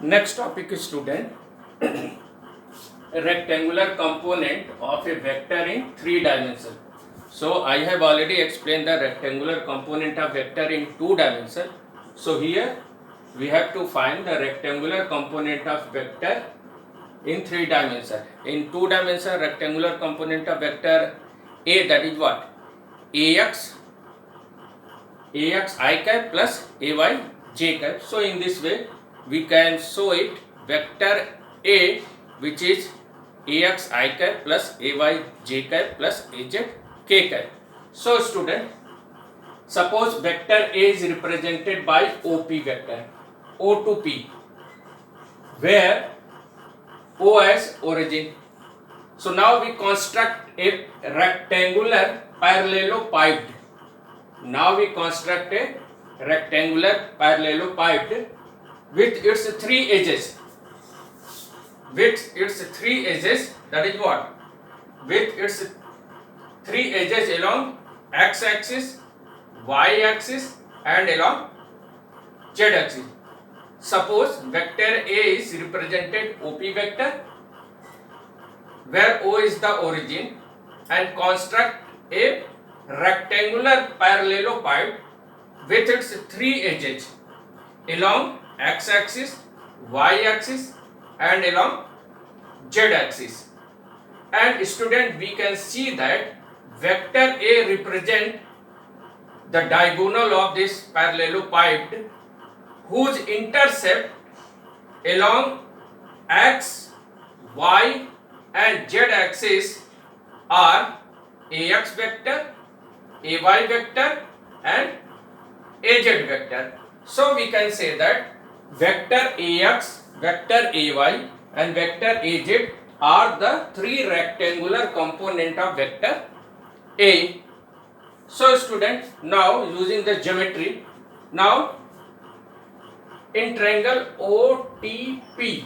Next topic is student a rectangular component of a vector in 3 dimensions. So I have already explained the rectangular component of vector in 2 dimensions. So here we have to find the rectangular component of vector in 3 dimensions. In 2 dimension rectangular component of vector A, that is what? Ax I cap plus Ay j cap. So in this way we can show it vector A, which is Ax I cap plus Ay j cap plus Az k cap. So student, suppose vector A is represented by OP vector, O to P, where O as origin. So now we construct a rectangular parallelepiped. Now we construct a rectangular parallelepiped with its 3 edges. With its 3 edges, that is what? With its 3 edges along x axis, y axis and along z axis. Suppose vector A is represented OP vector, where O is the origin, and construct a rectangular parallelepiped with its 3 edges along x axis, y axis and along z axis. And student, we can see that vector A represent the diagonal of this parallelepiped, whose intercept along x, y and z axis are Ax vector, Ay vector and Az vector. So we can say that vector Ax, vector Ay and vector Az are the 3 rectangular component of vector A. So student, now using the geometry, now in triangle OTP,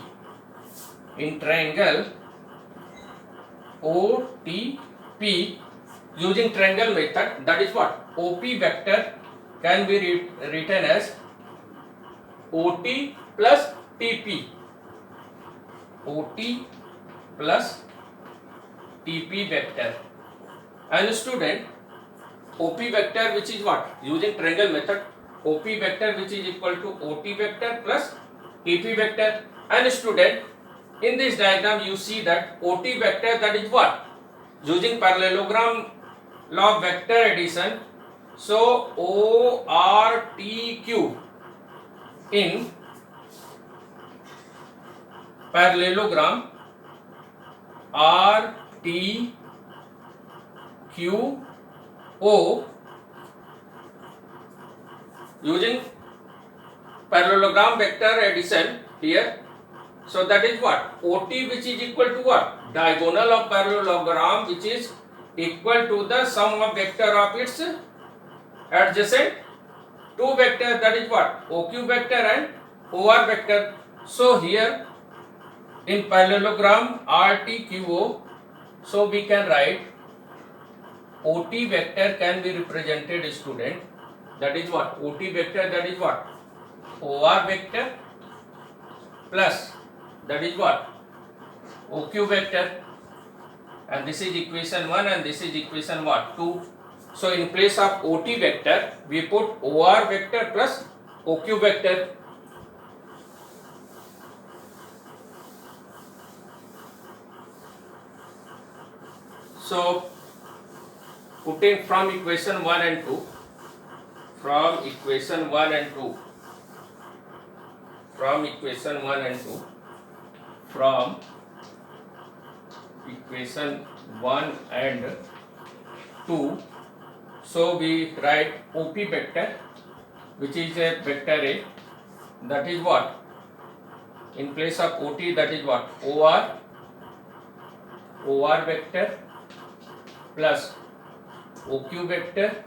in triangle OTP, using triangle method, that is what? OP vector can be written as OT plus TP, OT plus TP vector. And student, OP vector, which is what? Using triangle method, OP vector which is equal to OT vector plus TP vector. And student, in this diagram you see that OT vector, that is what? Using parallelogram law of vector addition, so ORTQ in parallelogram RTQO, using parallelogram vector addition here. So that is what? OT, which is equal to what? Diagonal of parallelogram, which is equal to the sum of vector of its adjacent 2 vectors, that is what? OQ vector and OR vector. So here in parallelogram RTQO, so we can write OT vector can be represented, student, that is what? OT vector, that is what? OR vector plus, that is what? OQ vector, and this is equation 1 and this is equation what? 2. So in place of OT vector we put OR vector plus OQ vector. So putting from equation 1 and 2, from equation 1 and 2, from equation 1 and 2, from equation 1 and 2, so we write OP vector, which is a vector A, that is what? In place of OT, that is what? OR vector plus OQ vector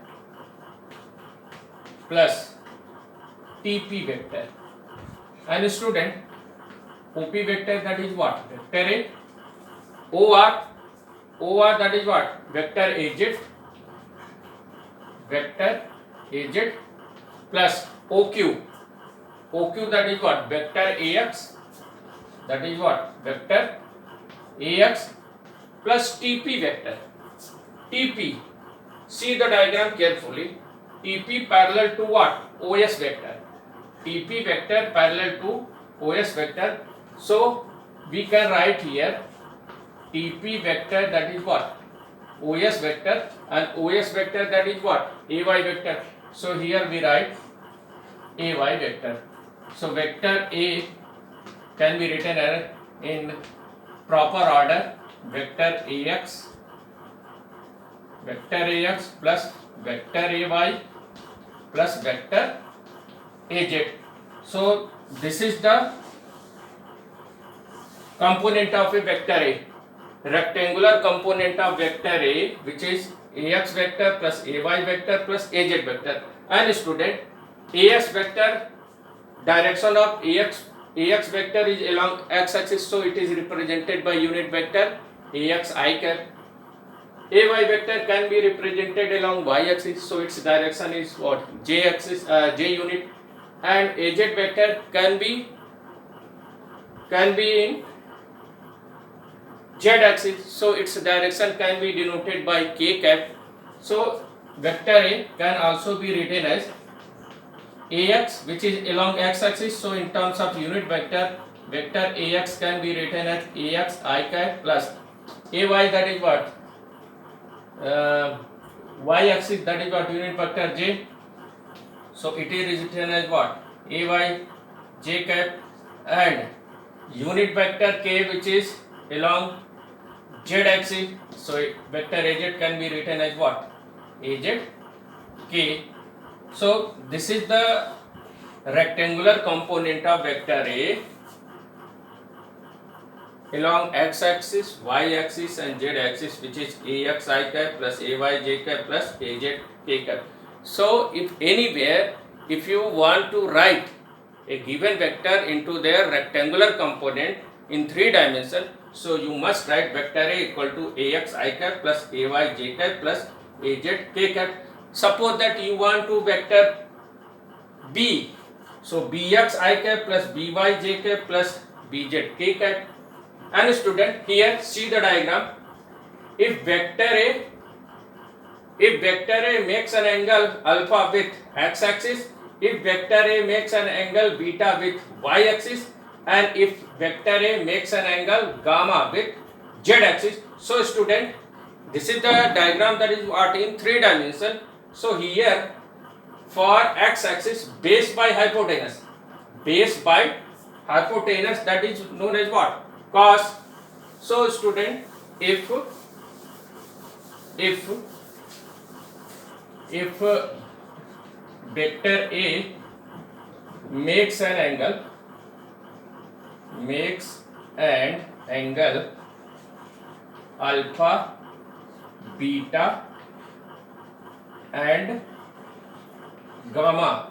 plus TP vector. And student, OP vector, that is what? Vector A. OR, that is what? Vector Az, vector Az plus OQ, that is what? Vector Ax that is what? Vector Ax plus TP vector. TP, see the diagram carefully. TP parallel to what? OS vector. TP vector parallel to OS vector. So we can write here TP vector, that is what? OS vector, and OS vector, that is what? AY vector. So here we write AY vector. So vector A can be written in proper order. Vector Ax plus vector Ay plus vector Az. So this is the component of a vector A, rectangular component of vector A, which is Ax vector plus Ay vector plus Az vector. And student, Ax vector, direction of Ax vector is along x-axis, so it is represented by unit vector Ax I cap. Ay vector can be represented along y-axis, so its direction is what? J-axis, J unit. And Az vector can be in z-axis, so its direction can be denoted by k cap. So vector A can also be written as Ax, which is along x-axis, so in terms of unit vector, vector Ax can be written as Ax I cap plus Ay, that is what? Y-axis, that is what? Unit vector J. So it is written as what? Ay j cap, and unit vector K, which is along z-axis, so vector Az can be written as what? Az K. So this is the rectangular component of vector A along x-axis, y-axis and z-axis, which is Ax I cap plus Ay j cap plus Az k cap. So if anywhere, if you want to write a given vector into their rectangular component in 3 dimensions, so you must write vector A equal to Ax I cap plus Ay j cap plus Az k cap. Suppose that you want to vector B, so Bx I cap plus By j cap plus Bz k cap. And student, here see the diagram. If vector A makes an angle alpha with x-axis, if vector A makes an angle beta with y-axis, and if vector A makes an angle gamma with z-axis. So student, this is the diagram that is what in 3 dimensions. So here for x-axis, base by hypotenuse, that is known as what? Cos. So student, if vector A makes an angle alpha, beta and gamma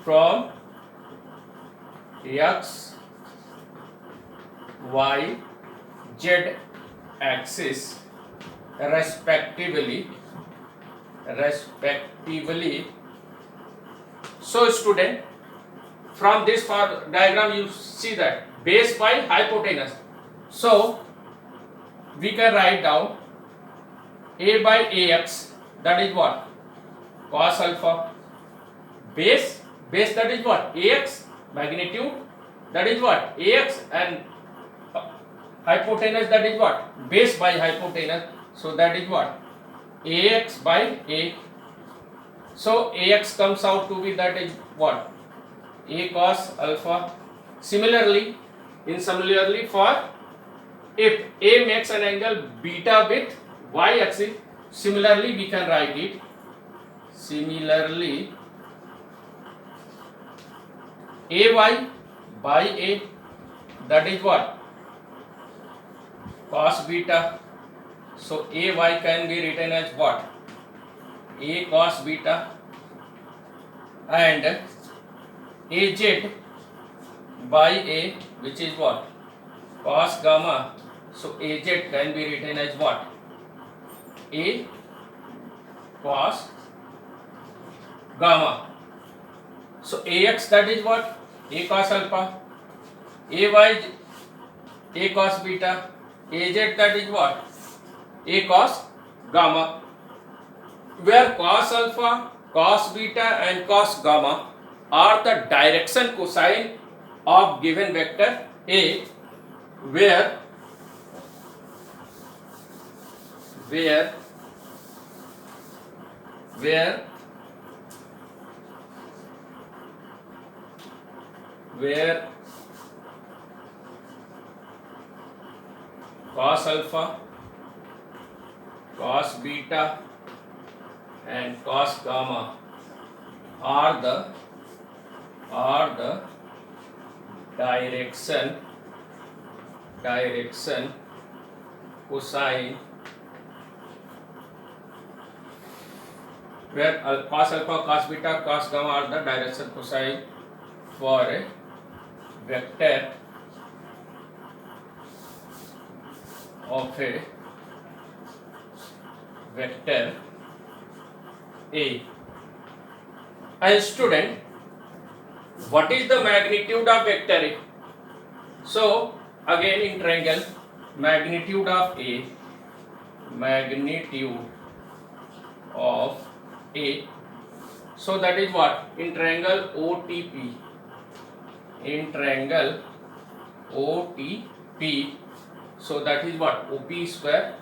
from x, y, z axis respectively. So student, from this diagram you see that base by hypotenuse. So we can write down A by Ax, that is what? Cos alpha. Base, that is what? Ax. Magnitude, that is what? Ax. And hypotenuse, that is what? Base by hypotenuse. So that is what? Ax by A. So Ax comes out to be, that is what? A cos alpha. Similarly for if A makes an angle beta with y-axis, similarly we can write it. Similarly, Ay by A, that is what? Cos beta. So Ay can be written as what? A cos beta, and Az by A, which is what? Cos gamma. So Az can be written as what? A cos gamma. So Ax, that is what? A cos alpha. AY A cos beta, AZ that is what? A cos gamma, where cos alpha, cos beta and cos gamma are the direction cosine of given vector A, where cos alpha, cos beta and cos gamma are the direction cosine, where cos alpha, cos beta, cos gamma are the direction cosine for a vector of a vector A. And student, what is the magnitude of vector A? So again in triangle, magnitude of A, so that is what? In triangle OTP, so that is what? OP square,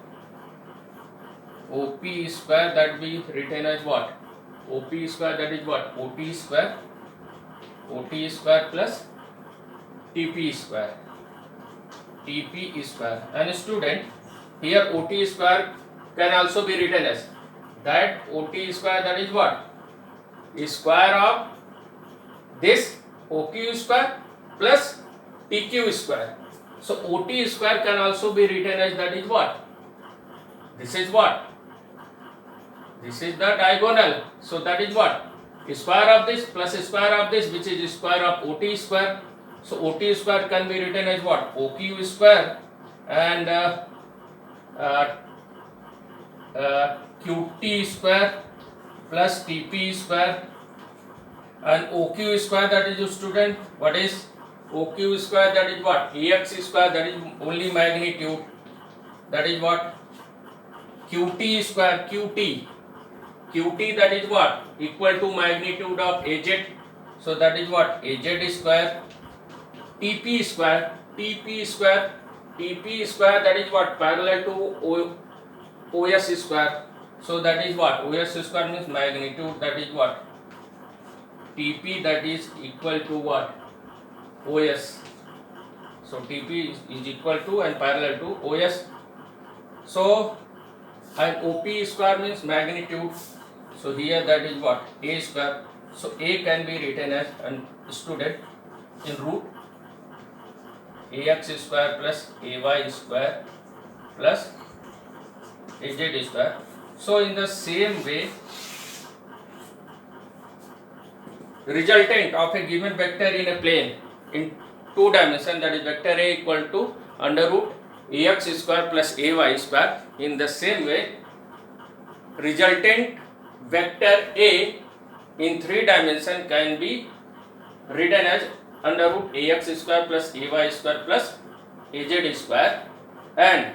that be written as what? OP square, that is what? OT square plus TP square, and student, here OT square can also be written as that OT square, that is what? Is square of this OQ square plus TQ square. So OT square can also be written as, that is what? This is what? This is the diagonal. So that is what? Square of this plus square of this, which is square of OT square. So OT square can be written as what? OQ square and QT square plus TP square, and OQ square, that is, student, what is OQ square? That is what? AX square, that is only magnitude, that is what? QT square, QT, that is what? Equal to magnitude of AZ, so that is what? AZ square. TP square, that is what? Parallel to OS square, so that is what? OS square means magnitude, that is what? TP, that is equal to what? OS. So TP is equal to and parallel to OS. So and OP square means magnitude. So here that is what? A square. So A can be written as, and student, in root AX square plus AY square plus AZ square. So in the same way, resultant of a given vector in a plane in 2 dimensions, that is vector A equal to under root AX square plus AY square. In the same way, resultant vector A in 3 dimensions can be written as under root AX square plus AY square plus AZ square, and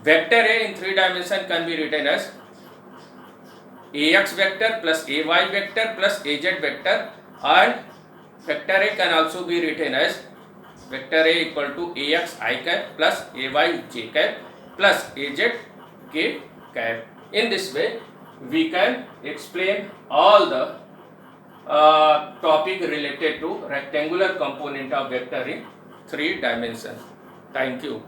vector A in 3 dimensions can be written as AX vector plus AY vector plus AZ vector, and vector A can also be written as vector A equal to AX I cap plus AY j cap plus AZ k cap. In this way, we can explain all the topic related to rectangular component of vector in 3 dimensions. Thank you.